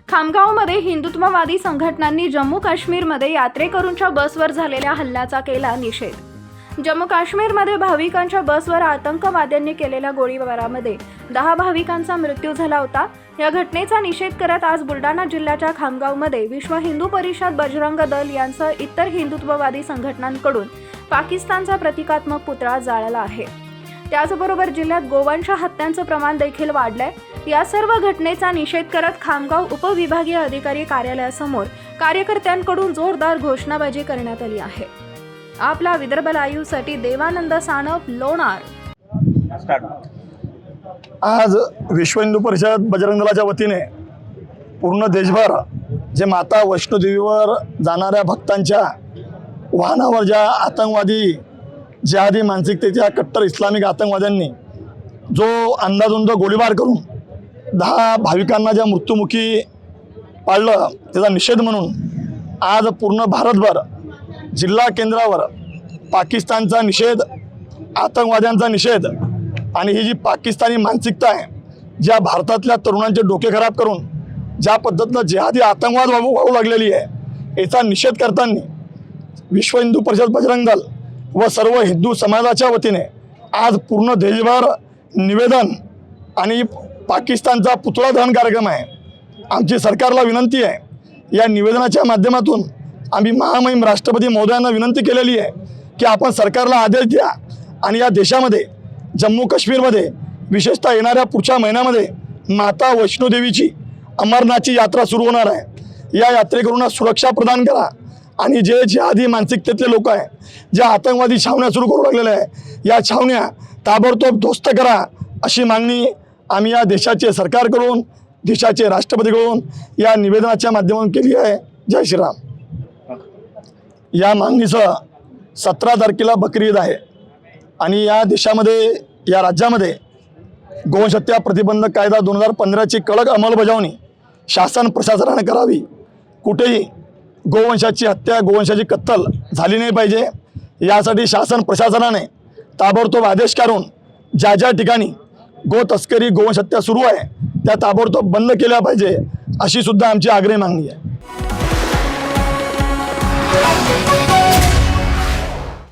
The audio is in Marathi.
खामगावमध्ये हिंदुत्ववादी संघटनांनी जम्मू काश्मीरमध्ये यात्रेकरूंच्या बसवर झालेल्या हल्ल्याचा केला निषेध। जम्मू काश्मीरमध्ये भाविकांच्या बसवर आतंकवाद्यांनी केलेल्या गोळीबारामध्ये 10 भाविकांचा मृत्यू झाला होता। या घटनेचा निषेध करत आज बुलढाणा जिल्ह्याच्या खामगावमध्ये विश्व हिंदू परिषद बजरंग दल यांसह इतर हिंदुत्ववादी संघटनांकडून पाकिस्तानचा प्रतिकात्मक पुतळा जाळला आहे। त्याचबरोबर जिल्ह्यात गोवंश हत्यांचं प्रमाण देखील वाढलंय। या सर्व घटनेचा निषेध करत खामगाव उपविभागीय अधिकारी कार्यालयासमोर कार्यकर्त्यांकडून जोरदार घोषणाबाजी करण्यात आली आहे। आपला विदर्भ लाईव्हसाठी देवानंद सानप, लोणार। आज विश्व हिंदू परिषद बजरंग दलाच्या वतीने पूर्ण देशभर जे माता वैष्णोदेवीवर जाणाऱ्या भक्तांच्या वाहनावर ज्या आतंकवादी जिहादी मानसिकतेच्या कट्टर इस्लामिक आतंकवाद्यांनी जो अंदाधुंद गोळीबार करून 10 भाविकांना ज्या मृत्युमुखी पाडलं त्याचा निषेध म्हणून आज पूर्ण भारतभर जिल्हा केंद्रावर पाकिस्तानचा निषेध, आतंकवाद्यांचा निषेध आणि ही जी पाकिस्तानी मानसिकता आहे, ज्या भारतातल्या तरुणांचे डोके खराब करून ज्या पद्धतीनं जिहादी आतंकवाद वाढू लागलेली आहे, याचा निषेध करताना विश्व हिंदू परिषद बजरंग दल व सर्व हिंदू समाजाच्या वतीने आज पूर्ण देशभर निवेदन आणि पाकिस्तानचा पुतळा दहन कार्यक्रम आहे। आमची सरकारला विनंती आहे, या निवेदनाच्या माध्यमातून आम्ही महामहिम राष्ट्रपती महोदयांना विनंती केलेली आहे की आपण सरकारला आदेश द्या आणि या देशामध्ये जम्मू काश्मीरमध्ये विशेषतः येणाऱ्या पुढच्या महिन्यामध्ये माता वैष्णोदेवीची अमरनाथची यात्रा सुरू होणार आहे। या यात्रेकरूंना सुरक्षा प्रदान करा आणि जे जिहादी मानसिकतेतले लोक आहे, ज्या आतंकवादी छावण्या सुरू करू लागलेल्या आहे, या छावण्या ताबडतोब ध्वस्त करा अशी मागणी आम्ही या देशाचे सरकारकडून, देशाचे राष्ट्रपतीकडून या निवेदनाच्या माध्यमातून केली आहे। जय श्रीराम। या मागणीसह 17 तारखेला बकरी ईद आहे आणि या देशामध्ये, या राज्यामध्ये गोवंश हत्या प्रतिबंधक कायदा 2015ची कडक अंमलबजावणी शासन प्रशासनाने करावी। कुठेही गोवंशाची हत्या, गोवंशाची कत्तल झाली नाही पाहिजे, यासाठी शासन प्रशासनाने ताबडतोब आदेश काढून ज्या ज्या ठिकाणी गो तस्करी, गोवंश हत्या सुरू आहे त्या ताबडतोब बंद केल्या पाहिजे अशी सुद्धा आमची आग्रही मागणी आहे।